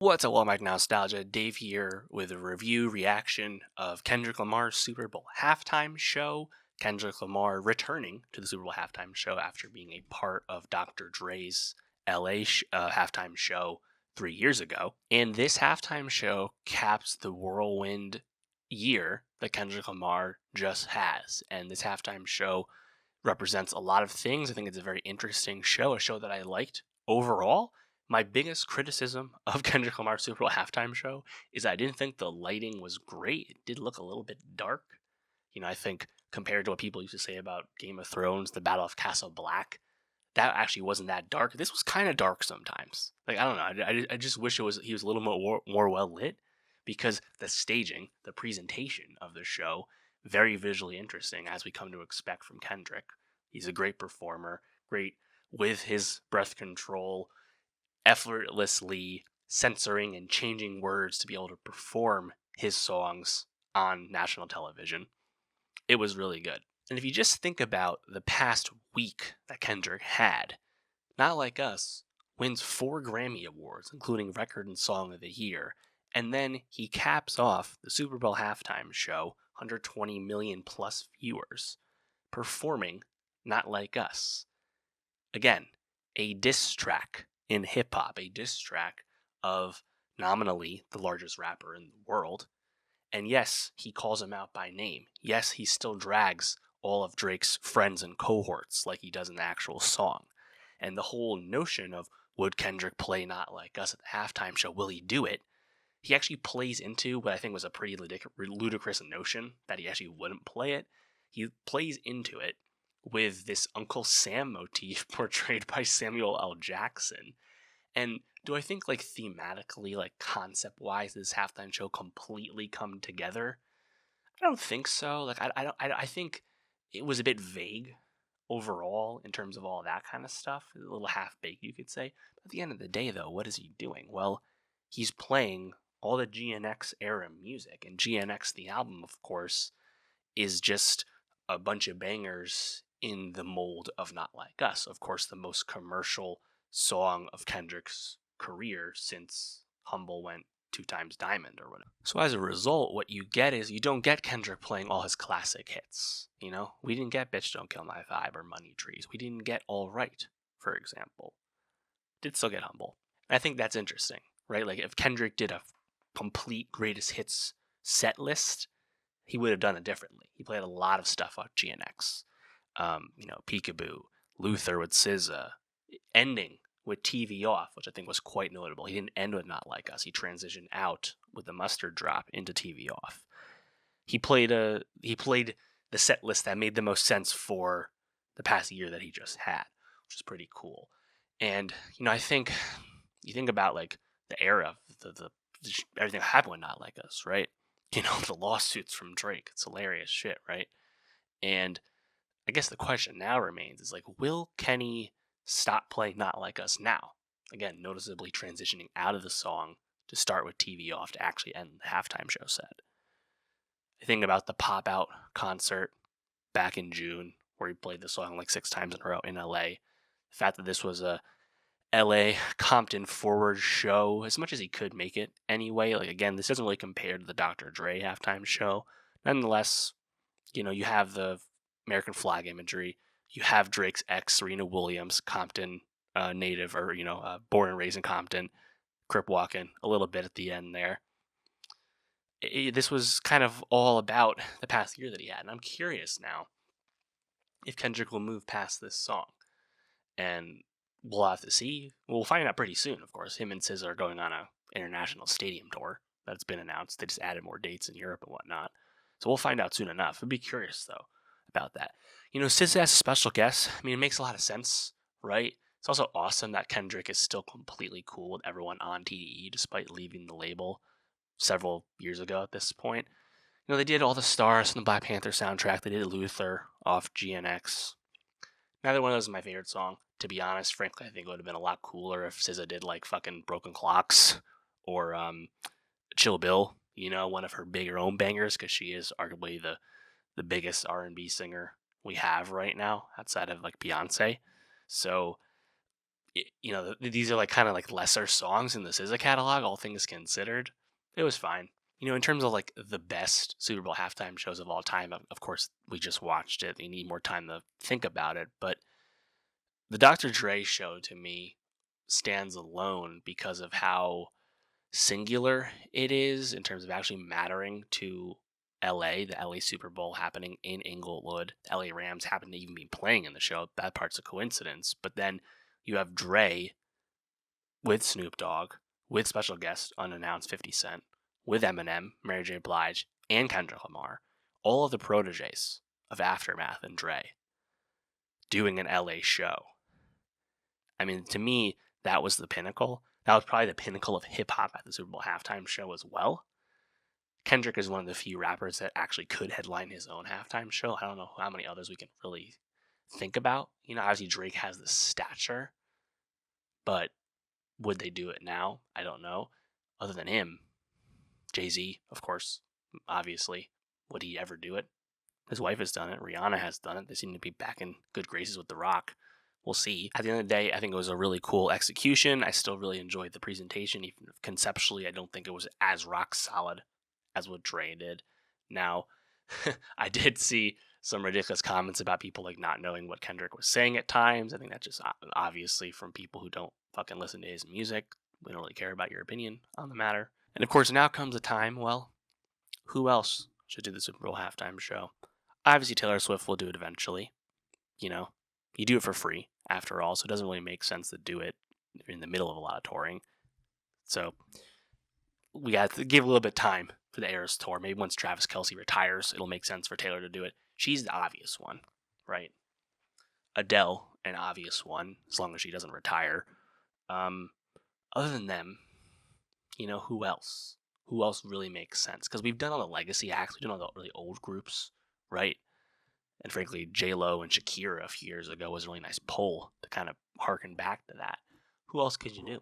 What's up, Mike Nowstalgia? Dave here with a review reaction of Kendrick Lamar's Super Bowl halftime show. Kendrick Lamar returning to the Super Bowl halftime show after being a part of Dr. Dre's halftime show 3 years ago. And this halftime show caps the whirlwind year that Kendrick Lamar just has. And this halftime show represents a lot of things. I think it's a very interesting show, a show that I liked overall. My biggest criticism of Kendrick Lamar's Super Bowl halftime show is I didn't think the lighting was great. It did look a little bit dark. I think compared to what people used to say about Game of Thrones, the Battle of Castle Black, that actually wasn't that dark. This was kind of dark sometimes. Like, I don't know. I just wish he was a little more well lit, because the staging, the presentation of the show, very visually interesting, as we come to expect from Kendrick. He's a great performer, great with his breath control, effortlessly censoring and changing words to be able to perform his songs on national television. It was really good. And if you just think about the past week that Kendrick had, Not Like Us wins 4 Grammy Awards, including Record and Song of the Year, and then he caps off the Super Bowl halftime show, 120 million plus viewers, performing Not Like Us. Again, a diss track in hip hop, a diss track of nominally the largest rapper in the world. And yes, he calls him out by name. Yes, he still drags all of Drake's friends and cohorts like he does in the actual song. And the whole notion of, would Kendrick play Not Like Us at the halftime show? Will he do it? He actually plays into what I think was a pretty ludicrous notion, that he actually wouldn't play it. He plays into it with this Uncle Sam motif portrayed by Samuel L. Jackson. And do I think, like, thematically, like, concept wise, this halftime show completely come together? I don't think so. Like, I think it was a bit vague overall in terms of all that kind of stuff. A little half baked, you could say. But at the end of the day, though, what is he doing? Well, he's playing all the GNX era music, and GNX, the album, of course, is just a bunch of bangers in the mold of Not Like Us. Of course, the most commercial song of Kendrick's career since Humble went 2 times diamond or whatever. So as a result, what you get is, you don't get Kendrick playing all his classic hits. We didn't get Bitch Don't Kill My Vibe or Money Trees. We didn't get All Right, for example. Did still get Humble. And I think that's interesting, right? Like, if Kendrick did a complete greatest hits set list, he would have done it differently. He played a lot of stuff off GNX. Peekaboo, Luther with SZA, ending with TV Off, which I think was quite notable. He didn't end with Not Like Us. He transitioned out with the Mustard Drop into TV Off. He played the set list that made the most sense for the past year that he just had, which is pretty cool. And I think you think about, like, the era, the everything that happened with Not Like Us, right? The lawsuits from Drake. It's hilarious shit, right? And I guess the question now remains is, like, will Kenny stop playing Not Like Us now? Again, noticeably transitioning out of the song to start with TV Off to actually end the halftime show set. I think about the Pop Out concert back in June, where he played the song like 6 times in a row in LA. The fact that this was a LA Compton forward show, as much as he could make it anyway. Like, again, this doesn't really compare to the Dr. Dre halftime show. Nonetheless, you have the American flag imagery. You have Drake's ex, Serena Williams, Compton native, or born and raised in Compton, crip walking a little bit at the end there. This was kind of all about the past year that he had, and I'm curious now if Kendrick will move past this song. And we'll have to see. We'll find out pretty soon, of course. Him and SZA are going on a international stadium tour that's been announced. They just added more dates in Europe and whatnot. So we'll find out soon enough. I'd be curious, though, about that. SZA as a special guest, I mean, it makes a lot of sense, right? It's also awesome that Kendrick is still completely cool with everyone on TDE, despite leaving the label several years ago at this point. They did All the Stars from the Black Panther soundtrack. They did Luther off GNX. Neither one of those is my favorite song, to be honest. Frankly, I think it would have been a lot cooler if SZA did, like, fucking Broken Clocks or Chill Bill, one of her bigger own bangers, because she is arguably the biggest R&B singer we have right now outside of, like, Beyonce. So these are like kind of like lesser songs in the SZA catalog, all things considered. It was fine. In terms of like the best Super Bowl halftime shows of all time, of course, we just watched it. We need more time to think about it. But the Dr. Dre show to me stands alone because of how singular it is in terms of actually mattering to LA, the LA Super Bowl happening in Inglewood. The LA Rams happen to even be playing in the show. That part's a coincidence. But then you have Dre with Snoop Dogg, with special guest unannounced 50 Cent, with Eminem, Mary J. Blige, and Kendrick Lamar, all of the proteges of Aftermath and Dre doing an LA show. I mean, to me, that was the pinnacle. That was probably the pinnacle of hip hop at the Super Bowl halftime show as well. Kendrick is one of the few rappers that actually could headline his own halftime show. I don't know how many others we can really think about. Obviously Drake has the stature, but would they do it now? I don't know. Other than him, Jay-Z, of course, obviously. Would he ever do it? His wife has done it. Rihanna has done it. They seem to be back in good graces with The Rock. We'll see. At the end of the day, I think it was a really cool execution. I still really enjoyed the presentation. Even conceptually, I don't think it was as rock solid as what Dre did. Now, I did see some ridiculous comments about people like not knowing what Kendrick was saying at times. I think that's just obviously from people who don't fucking listen to his music. We don't really care about your opinion on the matter. And of course, now comes a time, well, who else should do the Super Bowl halftime show? Obviously, Taylor Swift will do it eventually. You do it for free, after all, so it doesn't really make sense to do it in the middle of a lot of touring. So we got to give a little bit of time for the Eras Tour. Maybe once Travis Kelce retires, it'll make sense for Taylor to do it. She's the obvious one, right? Adele, an obvious one, as long as she doesn't retire. Other than them, who else? Who else really makes sense? Because we've done all the legacy acts, we've done all the really old groups, right? And frankly, J-Lo and Shakira a few years ago was a really nice poll to kind of harken back to that. Who else could you do?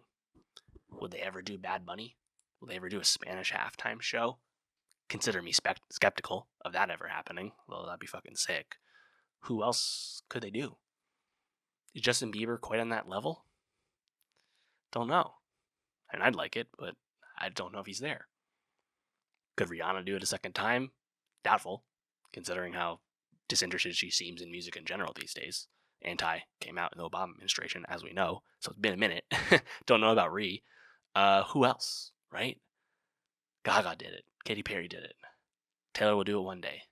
Would they ever do Bad Bunny? Will they ever do a Spanish halftime show? Consider me skeptical of that ever happening, although that'd be fucking sick. Who else could they do? Is Justin Bieber quite on that level? Don't know. And I'd like it, but I don't know if he's there. Could Rihanna do it a second time? Doubtful, considering how disinterested she seems in music in general these days. Anti came out in the Obama administration, as we know, so it's been a minute. Don't know about Ree. Who else, right? Gaga did it. Katy Perry did it. Taylor will do it one day.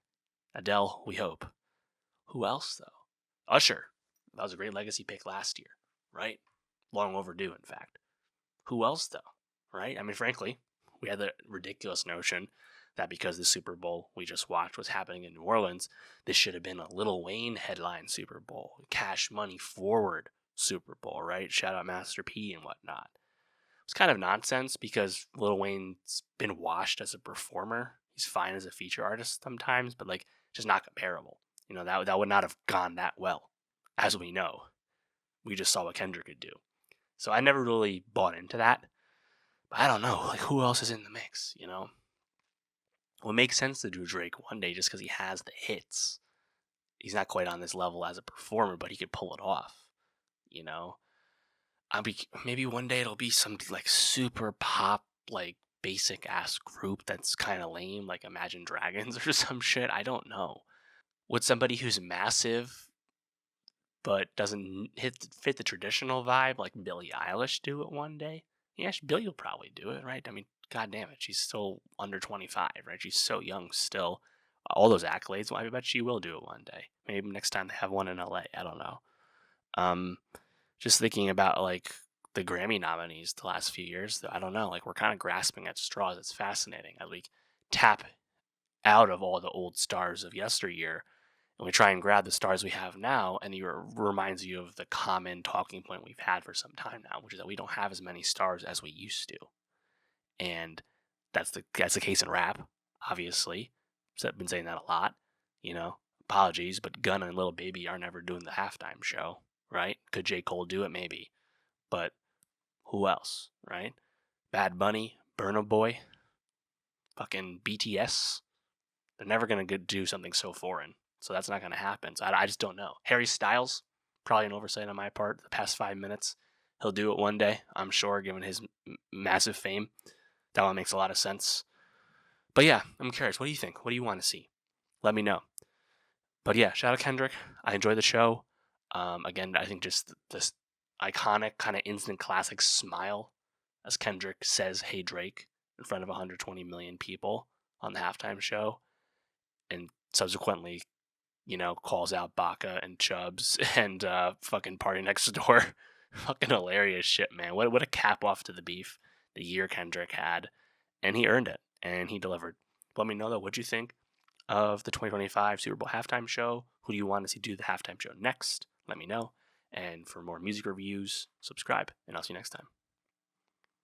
Adele, we hope. Who else, though? Usher. That was a great legacy pick last year, right? Long overdue, in fact. Who else, though, right? I mean, frankly, we had the ridiculous notion that because the Super Bowl we just watched was happening in New Orleans, this should have been a Lil Wayne headline Super Bowl, Cash Money Forward Super Bowl, right? Shout out Master P and whatnot. It's kind of nonsense because Lil Wayne's been washed as a performer. He's fine as a feature artist sometimes, but like just not comparable. That would not have gone that well, as we know. We just saw what Kendrick could do. So I never really bought into that. But I don't know, like who else is in the mix, Well, it makes sense to do Drake one day just because he has the hits. He's not quite on this level as a performer, but he could pull it off, maybe one day it'll be some like super pop, like basic ass group that's kind of lame, like Imagine Dragons or some shit. I don't know. Would somebody who's massive but doesn't fit the traditional vibe like Billie Eilish do it one day? Yeah, Billie will probably do it, right? I mean, god damn it, she's still under 25, right? She's so young still. All those accolades, well, I bet she will do it one day. Maybe next time they have one in LA. I don't know. Just thinking about like the Grammy nominees the last few years, I don't know. Like we're kind of grasping at straws. It's fascinating as we tap out of all the old stars of yesteryear and we try and grab the stars we have now, and it reminds you of the common talking point we've had for some time now, which is that we don't have as many stars as we used to, and that's the case in rap, obviously. So I've been saying that a lot, Apologies, but Gunna and Lil Baby are never doing the halftime show, right? Could J. Cole do it? Maybe, but who else, right? Bad Bunny, Burna Boy, fucking BTS. They're never gonna do something so foreign. So that's not going to happen. So I just don't know. Harry Styles, probably an oversight on my part the past 5 minutes. He'll do it one day, I'm sure, given his massive fame. That one makes a lot of sense. But yeah, I'm curious. What do you think? What do you want to see? Let me know. But yeah, shout out Kendrick. I enjoyed the show. Again, I think just this iconic kind of instant classic smile as Kendrick says, "Hey Drake," in front of 120 million people on the halftime show, and subsequently, calls out Baca and Chubbs and fucking Party Next Door. Fucking hilarious shit, man. What a cap off to the beef the year Kendrick had, and he earned it, and he delivered. Let me know though, what'd you think of the 2025 Super Bowl halftime show? Who do you want to see do the halftime show next? Let me know. And for more music reviews, subscribe, and I'll see you next time.